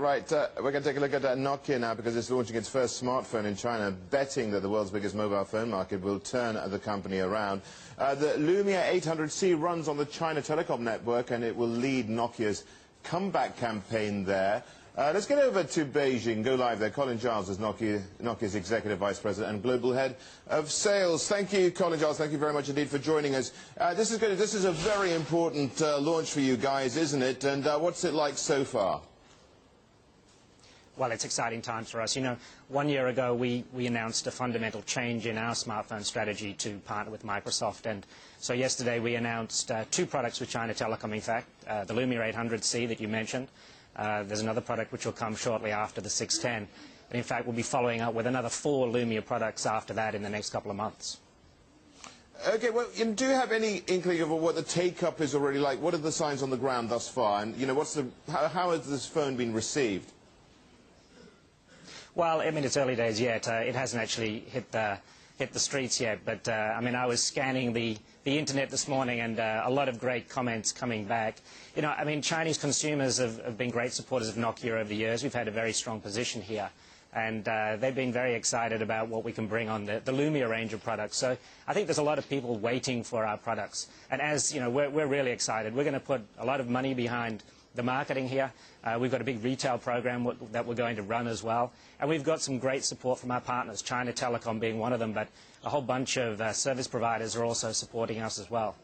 Right, we're going to take a look at Nokia now because it's launching its first smartphone in China, betting that the world's biggest mobile phone market will turn the company around. The Lumia 800C runs on the China Telecom network and it will lead Nokia's comeback campaign there. Let's get over to Beijing, go live there. Colin Giles is Nokia's Executive Vice President and Global Head of Sales. Thank you, Colin Giles. Thank you very much indeed for joining us. This is a very important launch for you guys, isn't it? And what's it like so far? Well, it's exciting times for us. You know, 1 year ago we announced a fundamental change in our smartphone strategy to partner with Microsoft. And so yesterday we announced two products with China Telecom, in fact, the Lumia 800C that you mentioned. There's another product which will come shortly after the 610. And in fact, we'll be following up with another 4 Lumia products after that in the next couple of months. Okay, well, do you have any inkling of what the take-up is already like? What are the signs on the ground thus far? And, you know, how has this phone been received? Well, I mean, it's early days yet. It hasn't actually hit the streets yet. But, I mean, I was scanning the Internet this morning and a lot of great comments coming back. You know, I mean, Chinese consumers have been great supporters of Nokia over the years. We've had a very strong position here. And they've been very excited about what we can bring on the Lumia range of products. So I think there's a lot of people waiting for our products. And as, you know, we're really excited. We're going to put a lot of money behind the marketing here. We've got a big retail program that we're going to run as well. And we've got some great support from our partners, China Telecom being one of them, but a whole bunch of service providers are also supporting us as well.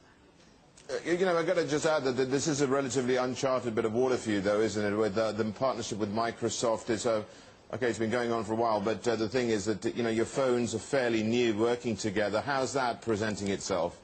You know, I've got to just add that this is a relatively uncharted bit of water for you, though, isn't it? With the partnership with Microsoft, okay, it's been going on for a while, but the thing is that, you know, your phones are fairly new working together. How's that presenting itself?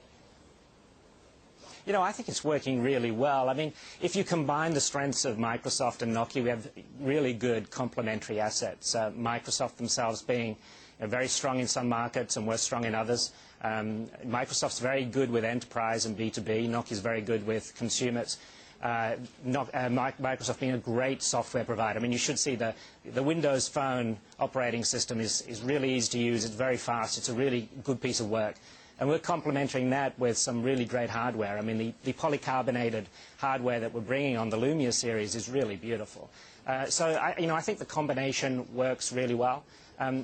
You know, I think it's working really well. I mean, if you combine the strengths of Microsoft and Nokia, we have really good complementary assets. Microsoft themselves being very strong in some markets and we're strong in others. Microsoft's very good with enterprise and B2B. Nokia's very good with consumers. Microsoft being a great software provider. I mean, you should see the Windows Phone operating system is really easy to use. It's very fast. It's a really good piece of work. And we're complementing that with some really great hardware. I mean, the polycarbonated hardware that we're bringing on the Lumia series is really beautiful. So, I think the combination works really well.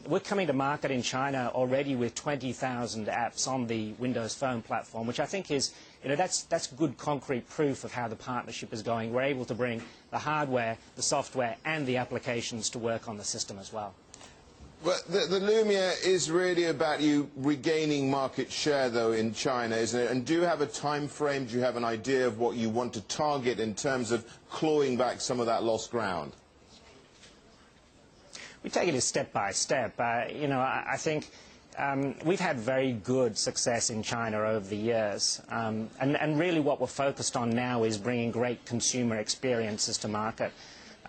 We're coming to market in China already with 20,000 apps on the Windows Phone platform, which I think is, you know, that's good concrete proof of how the partnership is going. We're able to bring the hardware, the software, and the applications to work on the system as well. Well, the Lumia is really about you regaining market share, though, in China, isn't it? And do you have a time frame? Do you have an idea of what you want to target in terms of clawing back some of that lost ground? We take it step by step. You know, I think we've had very good success in China over the years. And really what we're focused on now is bringing great consumer experiences to market.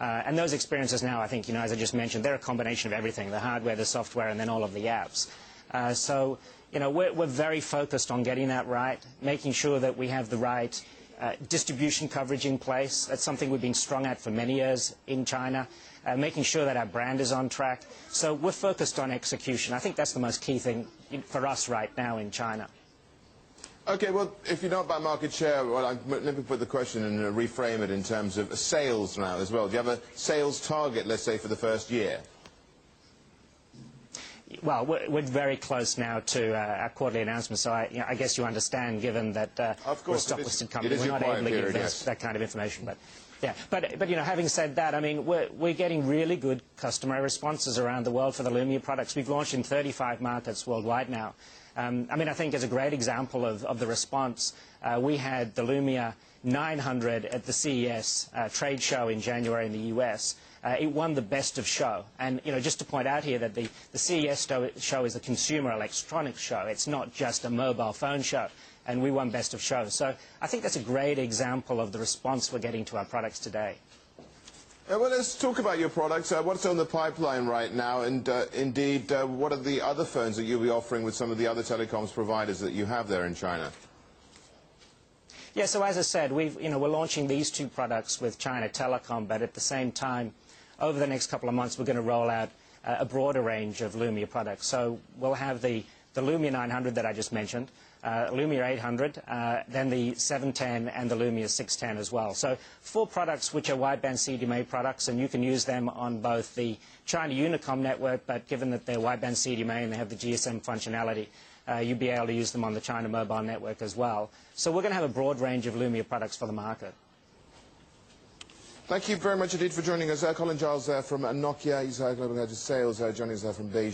And those experiences now, I think, you know, as I just mentioned, they're a combination of everything, the hardware, the software, and then all of the apps. So, you know, we're very focused on getting that right, making sure that we have the right distribution coverage in place. That's something we've been strong at for many years in China, making sure that our brand is on track. So we're focused on execution. I think that's the most key thing for us right now in China. Okay, well, if you know about market share, well, let me put the question and reframe it in terms of sales now as well. Do you have a sales target, let's say, for the first year? Well, we're very close now to our quarterly announcement, so I guess you understand, given that we're a stock-listed company, we're not able to give that kind of information. But yeah, but you know, having said that, I mean, we're getting really good customer responses around the world for the Lumia products. We've launched in 35 markets worldwide now. I mean, I think as a great example of the response, we had the Lumia 900 at the CES trade show in January in the US. It won the best of show. And, you know, just to point out here that the CES show is a consumer electronics show. It's not just a mobile phone show. And we won best of show. So I think that's a great example of the response we're getting to our products today. Well, let's talk about your products. What's on the pipeline right now, and indeed, what are the other phones that you'll be offering with some of the other telecoms providers that you have there in China? Yeah, so as I said, we're launching these two products with China Telecom, but at the same time, over the next couple of months, we're going to roll out a broader range of Lumia products. So we'll have the Lumia 900 that I just mentioned. Lumia 800, then the 710 and the Lumia 610 as well. So 4 products which are wideband CDMA products, and you can use them on both the China Unicom network, but given that they're wideband CDMA and they have the GSM functionality, you'd be able to use them on the China mobile network as well. So we're going to have a broad range of Lumia products for the market. Thank you very much indeed for joining us. Colin Giles from Nokia, he's Global Head of Sales, joining us from Beijing.